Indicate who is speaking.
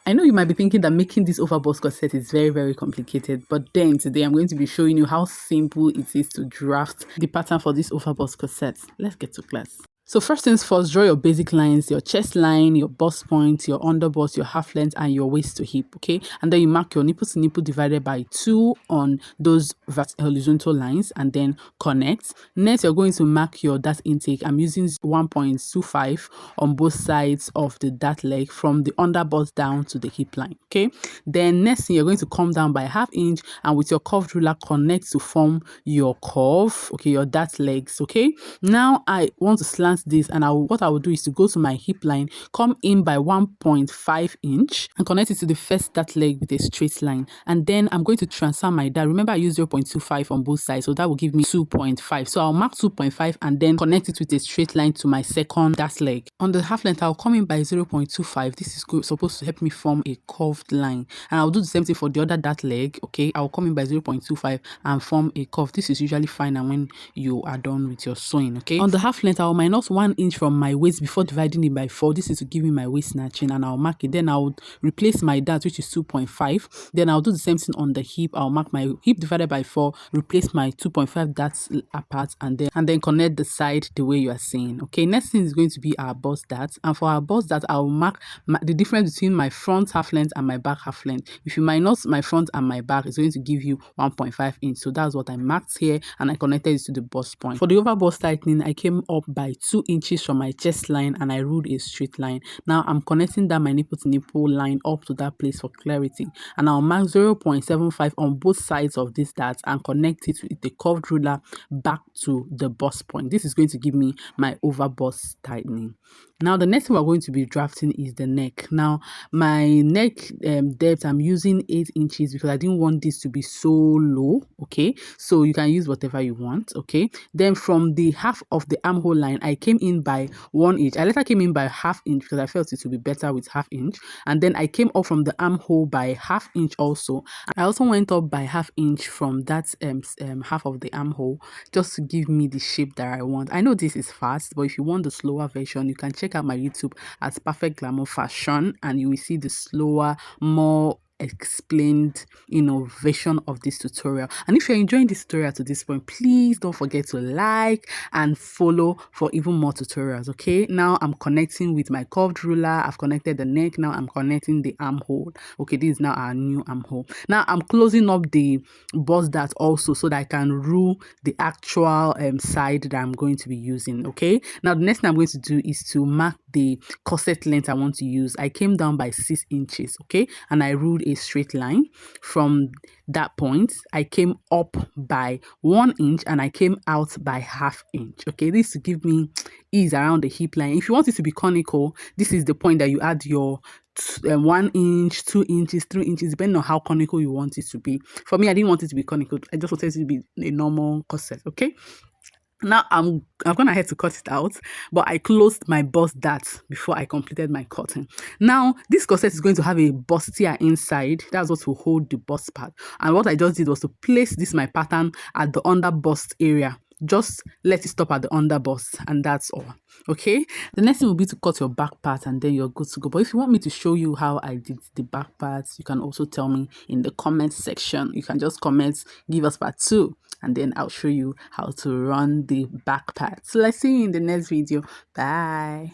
Speaker 1: I know you might be thinking that making this overbust corset is very, very complicated, but then today I'm going to be showing you how simple it is to draft the pattern for this overbust corset. Let's get to class. So first things first, draw your basic lines, your chest line, your bust point, your underbust, your half length, and your waist to hip, okay? And then you mark your nipple to nipple divided by 2 on those horizontal lines, and then connect. Next, you're going to mark your dart intake. I'm using 1.25 on both sides of the dart leg from the underbust down to the hip line, okay? Then next thing, you're going to come down by 1/2 inch, and with your curved ruler, connect to form your curve, okay, your dart legs, okay? Now I want to slant this, and what I will do is to go to my hip line, come in by 1.5 inch and connect it to the first dart leg with a straight line, and then I'm going to transfer my dart. Remember, I used 0.25 on both sides, so that will give me 2.5. So I'll mark 2.5 and then connect it with a straight line to my second dart leg. On the half length, I'll come in by 0.25. This is supposed to help me form a curved line, and I'll do the same thing for the other dart leg, okay? I'll come in by 0.25 and form a curve. This is usually fine and when you are done with your sewing, okay? On the half length, I'll minus 1 inch from my waist before dividing it by 4. This is to give me my waist snatching, and I'll mark it. Then I'll replace my dart, which is 2.5. Then I'll do the same thing on the hip. I'll mark my hip divided by 4, replace my 2.5 darts apart, and then connect the side the way you are seeing, okay? Next thing is going to be our bust dart, and for our bust dart, I'll mark the difference between my front half length and my back half length. If you minus my front and my back, it's going to give you 1.5 inch. So that's what I marked here, and I connected it to the bust point. For the over bust tightening, I came up by 2 inches from my chest line, and I ruled a straight line. Now I'm connecting down my nipple to nipple line up to that place for clarity, and I'll mark 0.75 on both sides of this dart and connect it with the curved ruler back to the bust point. This is going to give me my over bust tightening. Now the next thing we're going to be drafting is the neck. Now my neck depth, I'm using 8 inches because I didn't want this to be so low, okay? So you can use whatever you want, okay? Then from the half of the armhole line, I came in by 1 inch. I later came in by 1/2 inch because I felt it would be better with 1/2 inch. And then I came up from the armhole by 1/2 inch also. I also went up by 1/2 inch from that half of the armhole just to give me the shape that I want. I know this is fast, but if you want the slower version, you can check out my YouTube at Perfect Glamour Fashion, and you will see the slower, more explained version of this tutorial. And if you're enjoying this tutorial to this point, please don't forget to like and follow for even more tutorials, okay? Now I'm connecting with my curved ruler. I've connected the neck. Now I'm connecting the armhole. Okay, this is now our new armhole. Now I'm closing up the bust dart also so that I can rule the actual side that I'm going to be using, okay? Now the next thing I'm going to do is to mark the corset length I want to use. I came down by 6 inches, okay? And I ruled a straight line. From that point, I came up by 1 inch and I came out by 1/2 inch, okay? This to give me ease around the hip line. If you want it to be conical, this is the point that you add your 1 inch, 2 inches, 3 inches, depending on how conical you want it to be. For me, I didn't want it to be conical. I just wanted it to be a normal corset, okay? Now I'm gonna have to cut it out, but I closed my bust dart before I completed my cutting. Now this corset is going to have a bustier inside. That's what will hold the bust part. And what I just did was to place this my pattern at the under bust area. Just let it stop at the under bust, and that's all, okay? The next thing will be to cut your back part, and then you're good to go. But if you want me to show you how I did the back parts, you can also tell me in the comment section. You can just comment, give us part 2, and then I'll show you how to run the back part. So let's see you in the next video. Bye.